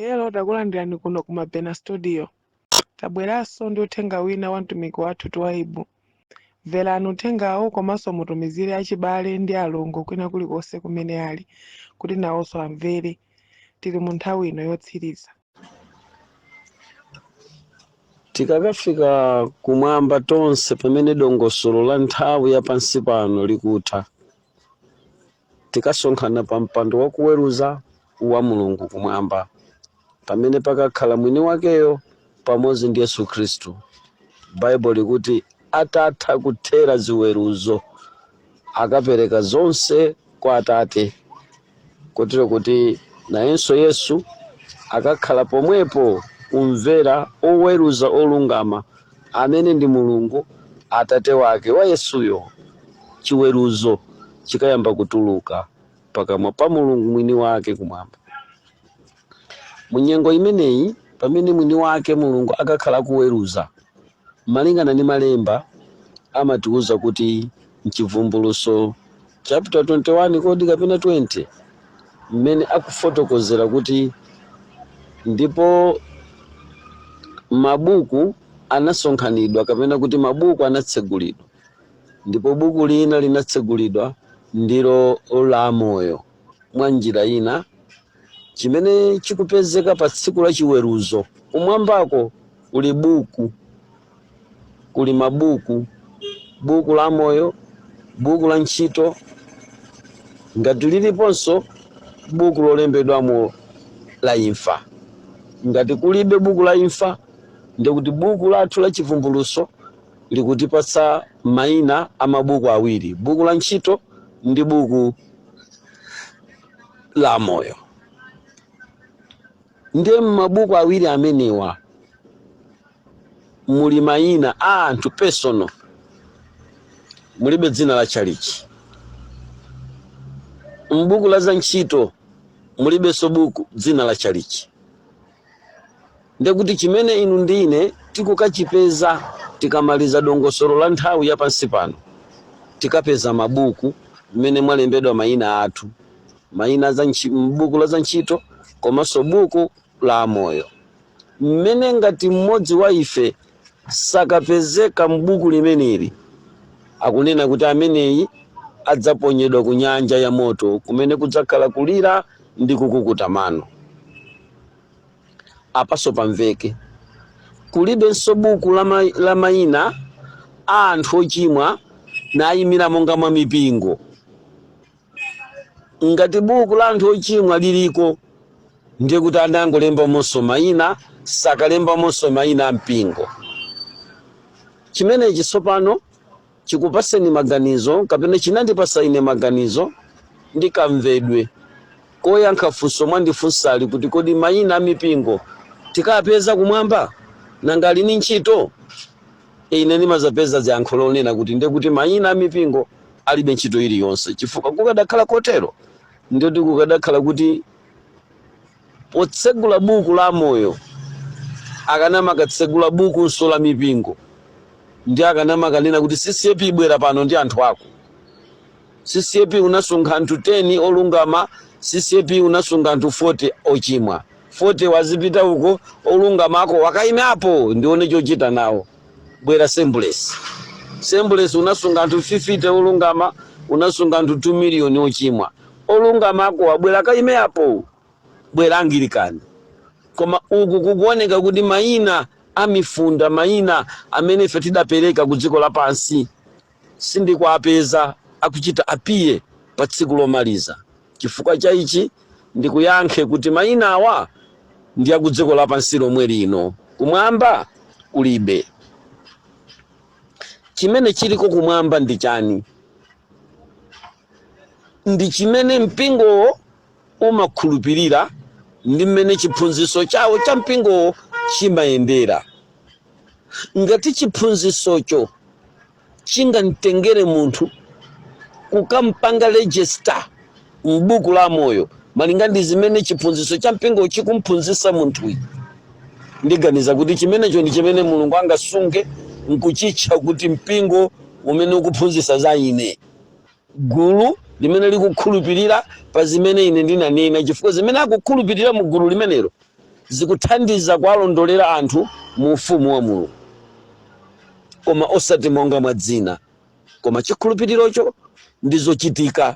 Hello, takulandirani kuno ku Mabena Studio. Tabweranso ndi uthenga wina wa mtumiki wathu Twaibu. Mverani uthengawo komanso mutumizire achibale ndi alongo kwina kulikonse kumene ali, kuti nawonso amvere. Tili mu nthawi ino yotsiriza. Tikakafika kumwamba tonse pamene dongosolo la nthawi ya pansi pano likutha, tikasonkhana pa mpando wa kuweruza wa Mulungu kumwamba, pamene pakakhala mwini wakeyo pamodzi ndi Yesu Khristu. Bible likuti atatha kuthera ziweruzo akapereka zonse kwa Atate, kotero kuti nayenso Yesu akakhala pomwepo kumvera oweruza olungama amene ndi Mulungu Atate wake wa Yesuyo. Chiweruzo chikayamba kutuluka pakamwa pa Mulungu mwini wake kumwamba. Munyengo imeneyi pamene mwini wake Mulungu akakhala kuweruza, malingana ndi malemba amatiuza kuti mchivumbuluso chapter 21 kodi kapena 20, mmene akufotokozera kuti ndipo mabuku anasonkhanidwa kapena kuti mabuku anatsegulidwa, ndipo buku lina linatsegulidwa ndilo la moyo. Mwa njira ina chimene chikupezeka pa tsiku la chiweruzo, kumwambako kuli buku, kuli mabuku, buku la moyo, buku la ntchito, ngati liliponso buku lolembedwamo la imfa. Ngati kulibe buku la imfa, ndikuti buku lathu la chivumbuluso likutipatsa mayina a mabuku awiri, buku la ntchito ndi buku la moyo. Ndiye mabuku awiri amenewa muli mayina a anthu personal, mulibe dzina la chalichi. Mbuku la za ntchito mulibenso buku dzina la chalichi. Ndekuti chimene inu ndine tikukachipeza tikamaliza dongosolo la nthawi ya pansi pano, tikapeza mabuku mmene mwalembedwa mayina athu, mayina za mbuku la za ntchito komanso buku la moyo. Mmene ngati mmodzi wa ife sakapezeka mbuku limeneli, akunena kuti ameneyi adzaponyedwa ku nyanja ya moto, kumene kudzakhala kulira ndi kukukuta mano. Apaso pamveke kulibenso buku la mayina a anthu ochimwa nayimira monga mwa mipingo. Ngati buku la anthu ochimwa liliko, ndiye kuti anangolemba monso mayina, sakalemba monso mayina a mpingo. Chimenechi tsopano chikupaseni maganizo, kapena chinandipasa ine maganizo ndikamvedwe koyankha funso mwandifunsali kuti kodi mayina a mipingo tikapeza kumwamba nanga ali ni ntchito. Ine ndimazapeza ziyankho lonena kuti ndiye kuti mayina a mipingo alibe ntchito iliyonse, chifukwa kukadakhala kotero ndiye kuti kukadakhala kuti potsegula buku la moyo akanama katsegula buku nso la mipingo, ndi akanama kanena kuti CCAP ibwera pano ndi anthu ako. CCAP unasunga anthu 10 olungama, CCAP unasunga anthu 40 ochimwa. 40 wazipita uko, olungama ako wakaime apo ndione chochita nawo. Bwera Semblesi. Semblesi unasunga anthu 50 olungama, unasunga anthu 2 million ochimwa. Olungama ako wabwera kaime apo. Bwera Anglikani. Koma uku kukuoneka kuti mayina amifunda, mayina amene ife tidapereka ku dziko lapansi sindikuapeza akuchita apiye pa tsiku lomaliza. Chifukwa cha ichi ndikuyankhe kuti mayina awa ndi aku dziko lapansi lomwe lino, kumwamba kulibe. Chimene chiliko kumwamba ndi chani? Ndi chimene mpingo umakhulupirira, ndi mmene chiphunzitso chawo cha mpingo chimayendera. Ngati chiphunzitsocho chingamtengere munthu kukampanga register m'buku la moyo malinga ndi zimene chiphunzitso cha mpingo chikumphunzitsa munthu, ndiganiza kuti chimenecho ndi chimene Mulungu angasunge nkuchitcha kuti mpingo umene ukuphunzitsa za ine, gulu limene likukhulupirira pa zimene ine ndinanena, chifukwa zimene akukhulupirira mu gulu limenelo zikuthandiza kuwalondolera anthu mu ufumu wa Mulungu, koma osati monga mwa dzina. Koma chikhulupirirocho ndizochitika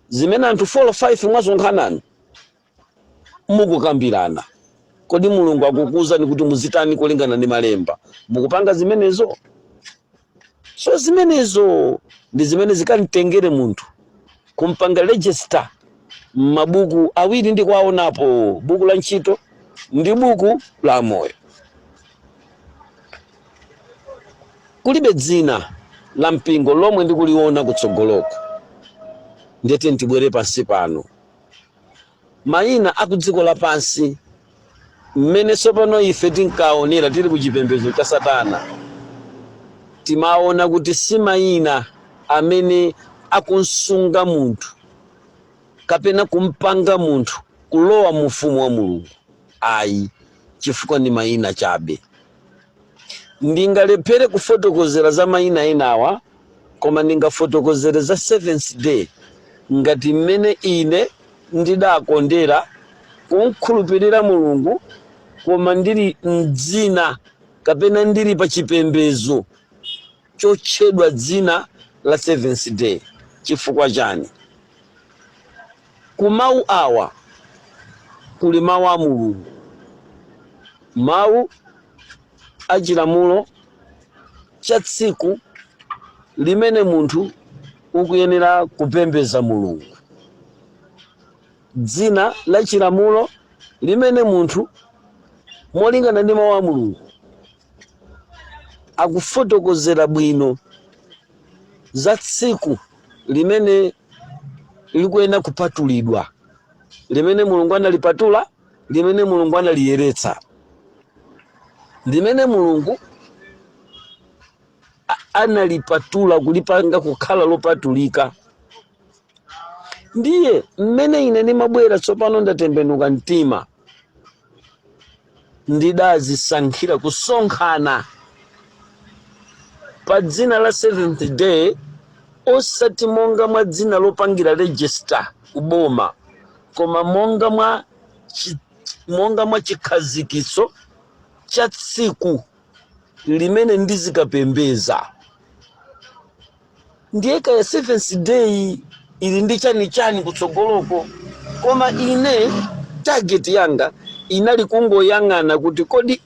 zimene anthu 4 or 5 mwasonkhanani mukukambirana. Kodi Mulungu akukuwuzani kuti muzitani kulingana ndi malemba? Mukupanga zimenezo? So zimenezo ndi zimene zikanitengere munthu kumpanga register mabuku awiri ndi kwaonapo, buku la ntchito ndi buku la moyo. Kulibe dzina la mpingo lomwe ndikuliona kutsogoloko. Ndete ntibwere pansi pano. Mayina akudziko lapansi mmene sopano ife tinkaonera tili kuchipembedzo cha Satana, timaona kuti si mayina amene akunsunga munthu kapena kumpanga munthu kulowa mu ufumu wa Mulungu. Ayi, chifukwa ni mayina chabe. Ndingalephere kufotokozera za mayina enawa, koma ndingafotokozere za Seventh Day ngati mmene ine ndidakondera kunkhulupirira Mulungu, koma ndili mdzina kapena ndili pa chipembedzo chotchedwa dzina la Seventh Day. Chifukwa chani? Kumawu awa kuli mawu a Mulungu, mawu achilamulo cha tsiku limene munthu ukuyenera kupembeza Mulungu, dzina la chilamulo limene munthu molingana ndi mawu a Mulungu akufotokozera bwino za tsiku limene likuyenera kupatulidwa, limene Mulungu analipatula, limene Mulungu analiyeretsa, limene Mulungu analipatula kulipanga kukhala lopatulika. Ndiye mmene ine ndimabwera tsopano ndatembenuka mtima, ndidazisankhira kusonkhana pa dzina la Seventh Day, osati monga mwa dzina lopangira register kuboma, koma monga mwa chikhazikiso cha tsiku limene ndizikapembeza. Ndiye kaya Seventh Day ili ndi chani kutsogoloko, koma ine target yanga inali kungoyang'ana kuti kodi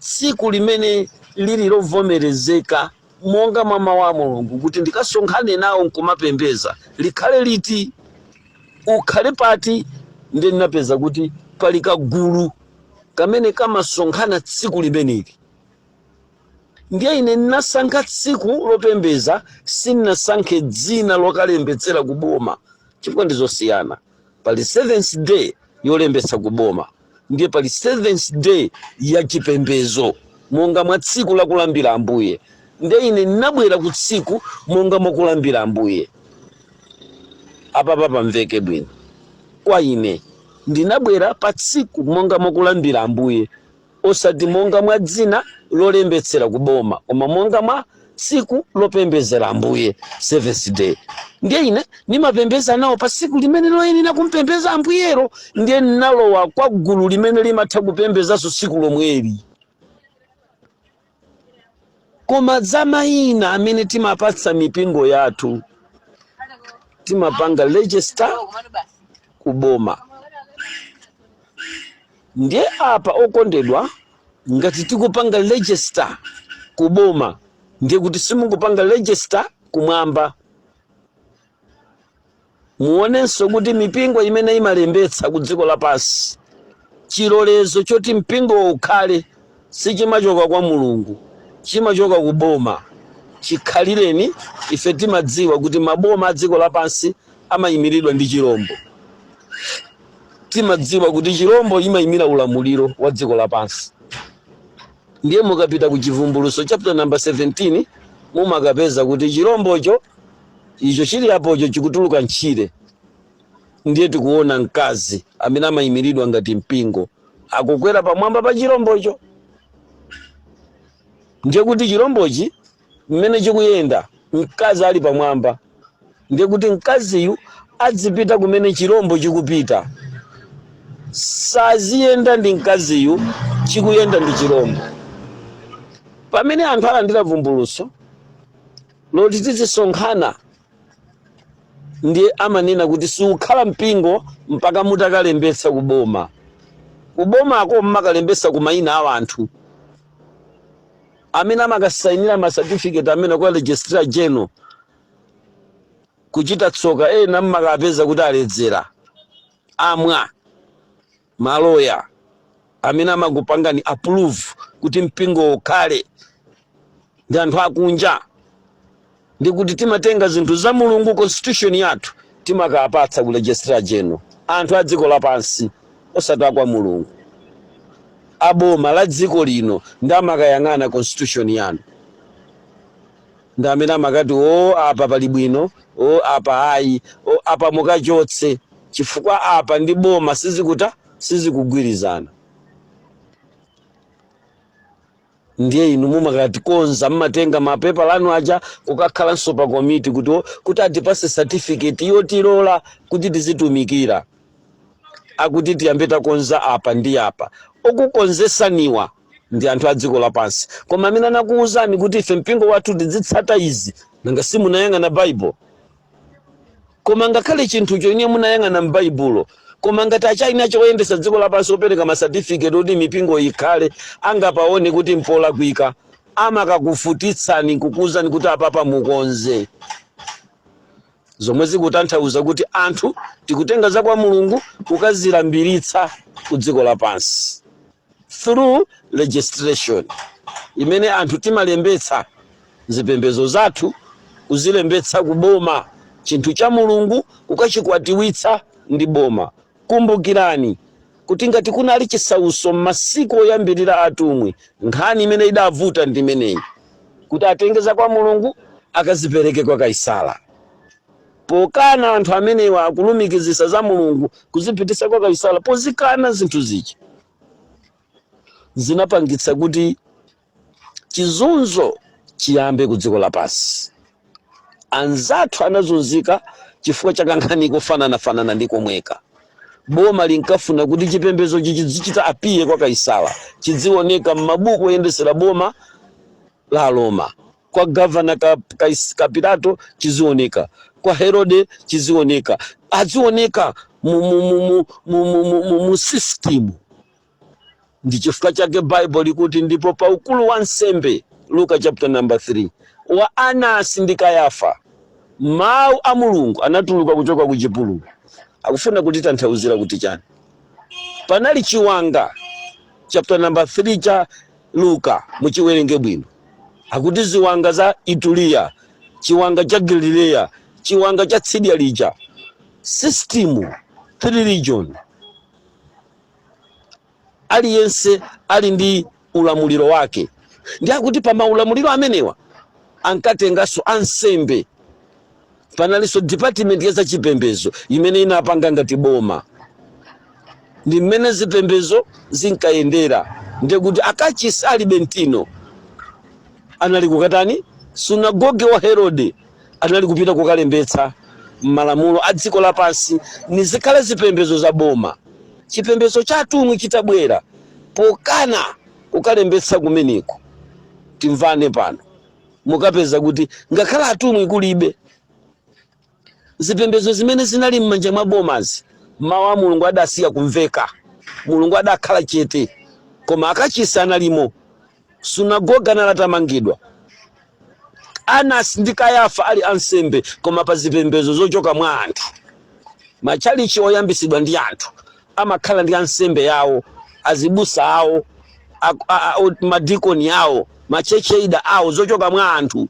tsiku limene lili lovomerezeka monga mwa mawu a Mulungu kuti ndikasonkhane nawo nkumapembeza likhale liti, ukhale pati. Ndiye ndinapeza kuti pali kagulu kamene kamasonkhana tsiku limeneli. Ndiye ine ndinasankha tsiku lopembeza, sindinasankhe dzina lokalembetsera kuboma, chifukwa ndizosiyana. Pali Seventh Day yolembetsa kuboma, ndiye pali Seventh Day ya chipembezo monga mwa tsiku la kulambira Ambuye. Ndiye ine ndinabwera ku tsiku monga mwa kulambira Ambuye. Apa pamveke bwino. Kwa ine ndinabwera pa tsiku monga mwa kulambira Ambuye, osati monga mwa dzina lolembetsera kuboma, koma monga mwa tsiku lopembezera Ambuye, Seventh Day. Ndiye ine nimapembeza nawo pa tsiku limene loyenera kumpembeza Ambuyero. Ndiye ninalowa kwa gulu limene limatha kupembezaso tsiku lomweli. Koma za mayina amene timapatsa mipingo yathu, timapanga register kuboma. Ndiye apa okondedwa, ngati tikupanga register kuboma, ndiye kuti simukupanga register kumwamba. Muonenso kuti mipingo imene imalembetsa ku dziko lapansi, chilolezo choti mpingo ukhale sichimachoka kwa Mulungu, chimachoka kuboma. Chikhalireni ife timadziwa kuti maboma a dziko lapansi amayimiridwa ndi chirombo. Timadziwa kuti chirombo imayimira ulamuliro wa dziko lapansi. Ndiye mukapita ku Chivumbulutso chapter number 17 mumakapeza kuti chirombocho icho chili apocho chikutuluka ntchire. Ndiye tikuona mkazi amene amayimiridwa ngati mpingo akukwera pamwamba pa chirombocho. Ndiye kuti chirombochi mmene chikuyenda mkazi ali pamwamba, ndiye kuti mkaziyu adzipita kumene chirombo chikupita. saziyenda ndi mkaziyu, chikuyenda ndi chirombo. Pamene anthu alandira vumbuluso loti tizisonkhana, ndiye amanena kuti siukhala mpingo mpaka mutakalembetsa kuboma. Kubomako mmakalembetsa ku mayina a anthu amene amakasayinira ma certificate amene kwa registrar general kuchita tsoka ena mmakapeza kuti aledzera amwa maloya amene amakupangani approve kuti mpingo ukhale ndi anthu akunja. Ndi kuti timatenga zinthu za Mulungu, constitution yathu timakapatsa ku registrar general, anthu a dziko lapansi osati kwa Mulungu. Aboma la dziko lino ndi amakayang'ana constitution yanu, ndi amene amakati apa pali bwino, apa ayi, apa mukachotse, chifukwa apa ndi boma sizikugwirizana. Ndiye inu mumakati konza mmatenga mapepa lanu aja kukakhalanso pa komiti kuti atipase certificate yotilola kuti tizitumikira. Akuti tiyambe takonza apa ndi apa. Okukonzesaniwa ndi anthu a dziko lapansi. Koma amene anakuwuzani kuti ife mpingo wathu tizitsata izi, nanga simunayang'ana Bible. Koma ngakhale chinthu chonye munayang'ana m'Baibulo, koma ngati achaina choyendesa dziko lapansi opereka ma certificate oti mipingo ikhale, angapaone kuti mpola kuika, amakakufutitsani kukuwuzani kuti apapa mukonze. Zomwe zikutanthauza kuti anthu tikutenga za kwa Mulungu kukazilambiritsa ku dziko lapansi through registration, imene anthu timalembetsa zipembedzo zathu, kuzilembetsa kuboma, chinthu cha Mulungu kukachikwatiwitsa ndi boma. Kumbukirani kuti ngati kunali chisauso m'masiku oyambirira atumwi, nkhani imene idavuta ndi imeneyi, kuti atengeza kwa Mulungu akazipereke kwa Kaisala. Pokana anthu amenewa akulumikizisa za Mulungu kuzipitisa kwa Kaisala, pozikana zinthu zichi zinapangitsa kuti chizunzo chiyambe ku dziko lapansi. Anzathu anazunzika chifukwa cha kankhani kufanana ndi komweka. Boma linkafuna kuti chipembedzo chizichita apiye kwa Kaisala, chizioneka m'mabuku oyendesera boma la Roma. Kwa governor Pilato chizioneka, kwa Herode chizioneka, azioneka mu system. Ndi chifukwa chake Bible likuti ndipo pa ukulu wa nsembe, Luka chapter number 3, wa Anasi ndi Kayafa, mawu a Mulungu anatuluka kuchoka ku chipululu. Akufuna kuti tanthauzira kuti chani. Panali chiwanga chapter number 3 cha Luka, muchiwerenge bwino. Akuti ziwanga za Itulia, chiwanga cha Galileya, chiwanga cha Sidia lija. System, 3 region. Aliyense ali ndi ulamuliro wake. Ndi akuti pa maulamuliro amenewa ankatengaso ansembe. Panaliso department ya za chipembezo imene inapanga ngati boma. Ndi mmene zipembezo zinkayendera. Ndiye kuti akachisi ali Bentino anali kukatani, sunagoge wa Herode anali kupita kukalembetsa malamulo a dziko lapansi nizikhale zipembezo za boma. Chipembezo cha atumwi chitabwera, pokana kukalembetsa kumeneko, timvane pano mukapeza kuti ngakhala atumwi kulibe. Zipembezo zimene zinali m'manja mwa bomazi, mawu a Mulungu adasiya kumveka, Mulungu adakhala chete. Koma akachisi analimo, sunagoga nalatamangidwa. Anasi ndi Kayafa ali ansembe, koma pa zipembezo zochoka mwa anthu. Machalichi oyambisidwa ndi anthu amakhala ndi ansembe yawo, azibusa awo, madikoni yawo, machecheida awo, zochoka mwa anthu.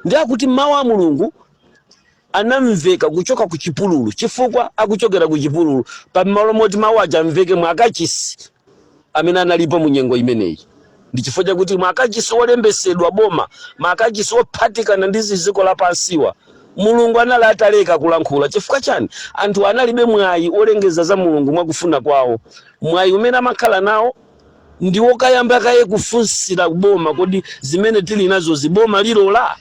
Ndi akuti mawu a Mulungu anamveka kuchoka ku chipululu, chifukwa akuchokera ku chipululu pa malo moti mawu aja mveke mwa akachisi amene analipo mu nyengo imeneyi. Ndi chifukwa chakuti mwa akachisi olembesedwa boma, mwa akachisi ophatikana ndi dziko lapansiwa, Mulungu anali ataleka kulankhula. Chifukwa chani? Anthu analibe mwayi olengeza za Mulungu mwakufuna kwawo. Mwayi umene amakhala nawo ndi wokayamba kaye kufunsira boma kodi zimene tili nazo ziboma lilola.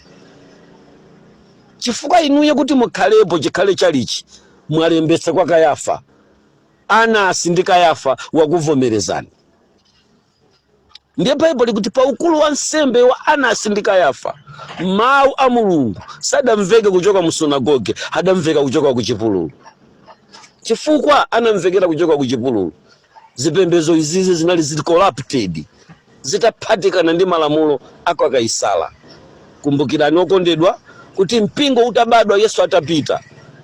Chifukwa inuye kuti mukhalepo chikhale chalichi mwalembetsa kwa Kayafa, Anasi ndi Kayafa wakuvomerezani. Ndiye Bible likuti pa ukulu wa nsembe wa Anasi ndi Kayafa mawu a Mulungu sadamveke kuchoka mu sunagoge, adamveka kuchoka ku chipululu. Chifukwa anamvekera kuchoka ku chipululu, zipembedzo izizi zinali zili corrupted, zitaphatikana ndi malamulo ako akaisala. Kumbukirani okondedwa kuti mpingo utabadwa Yesu atapita,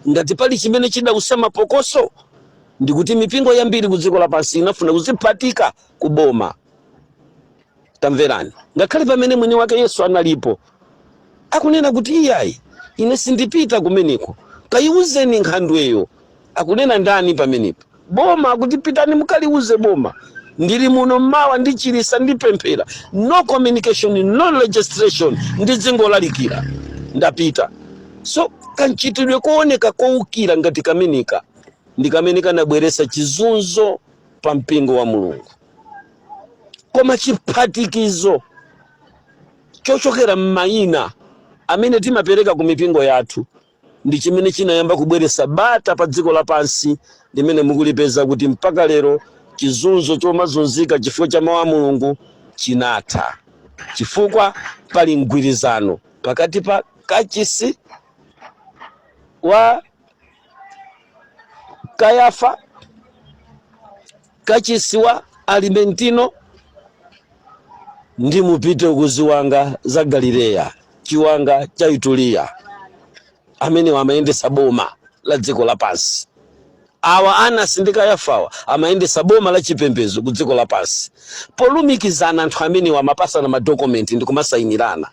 ngati pali chimene chida kusema pokoso ndikuti mipingo yambiri ku dziko lapansi inafuna kuziphatika kuboma. Tamverani, ngakhale pamene mwini wake Yesu analipo akunena kuti iyayi ine sindipita kumeneko, kayiuzeni nkhandweyo. Akunena ndani pamenepo? Boma. Akuti pitani mukaliuze boma, ndili muno mmawa ndichilisa ndipemphera, no communication, no legislation, ndizingolalikira ndapita. So kanchitidwe kooneka koukira ngati kameneka ndi kamene kanabweresa chizunzo pa mpingo wa Mulungu. Koma chiphatikizo chochokera m'mayina amene timapereka ku mipingo yathu ndi chimene chinayamba kubweresa bata pa dziko lapansi, limene mukulipeza kuti mpaka lero chizunzo chomazunzika chifukwa cha mawu a Mulungu chinatha, chifukwa pali mgwirizano pakati pa kachisi wa Kayafa, kachisi wa Alimentino ndi mupite ukuziwanga za Galileya, chiwanga cha Itulia, amene amayendesa boma la dziko lapansi. Awa Anasi ndi Kayafawa amayendesa boma la chipembedzo ku dziko lapansi. Polumikizana anthu amene amapasana madokumenti ndi kumasayinirana.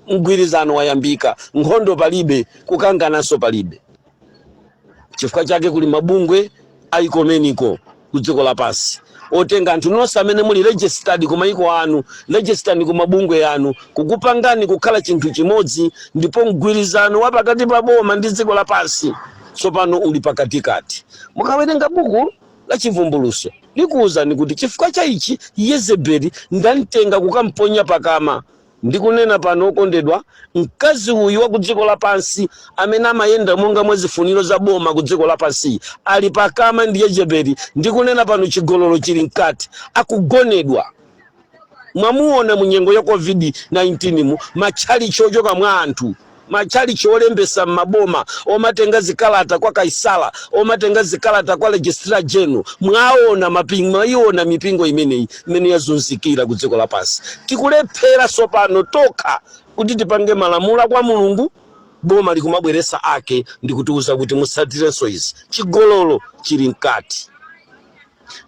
Mgwirizano wayambika, nkhondo palibe, kukangananso palibe. Chifukwa chake kuli mabungwe aikomeniko ku dziko lapansi otenga anthu nonse amene muli registered ku mayiko anu, registered ku mabungwe anu, kukupangani kukhala chinthu chimodzi, ndipo mgwirizano wa pakati pa boma ndi dziko lapansi tsopano uli pakatikati. Mukawerenga buku la Chivumbuluso likuwuzani kuti chifukwa cha ichi Yezebeli ndantenga kukamponya pakama. Ndikunena pano okondedwa, mkazi uyu wa ku dziko lapansi amene amayenda monga mwa zifuniro za boma ku dziko lapansi ali pakama ndi Yezebeli. Ndikunena pano chigololo chili mkati, akugonedwa. Mwamuona mu nyengo ya COVID-19 mu machali chochoka mwa anthu, machali cholembesa maboma, omatenga zikalata kwa Kaisala, omatenga zikalata kwa Registrar General. Mwaona mapingo, iona mipingo imene yazunzikira ku dziko lapansi. Tikulephera sopano toka kuti tipange malamulo kwa Mulungu, boma likumabweresa ake ndikutiuza kuti musatirenso izi. Chigololo chili mkati.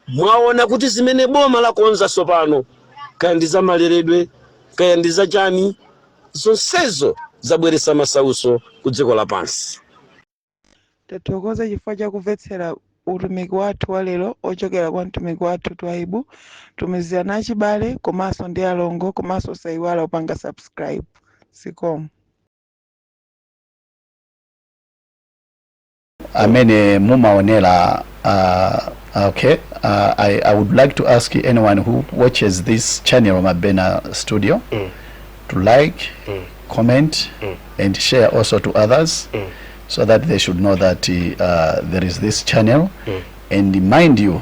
Mwaona kuti zimene boma lakonza sopano, kaya ndiza maleredwe, kaya ndiza chani, zonsezo zabweresa masauso ku dziko lapansi. Tathokoza chifukwa cha kumvetsera utumiki wathu wa lero ochokera kwa mtumiki wathu Twaibu. Tumizirana achibale komanso ndi alongo, komanso sayiwala upanga subscribe. Sikomo. Amene mumaonera okay. I would like to ask anyone who watches this channel Mabena Studio to like, comment, and share also to others, so that they should know that there is this channel. And mind you,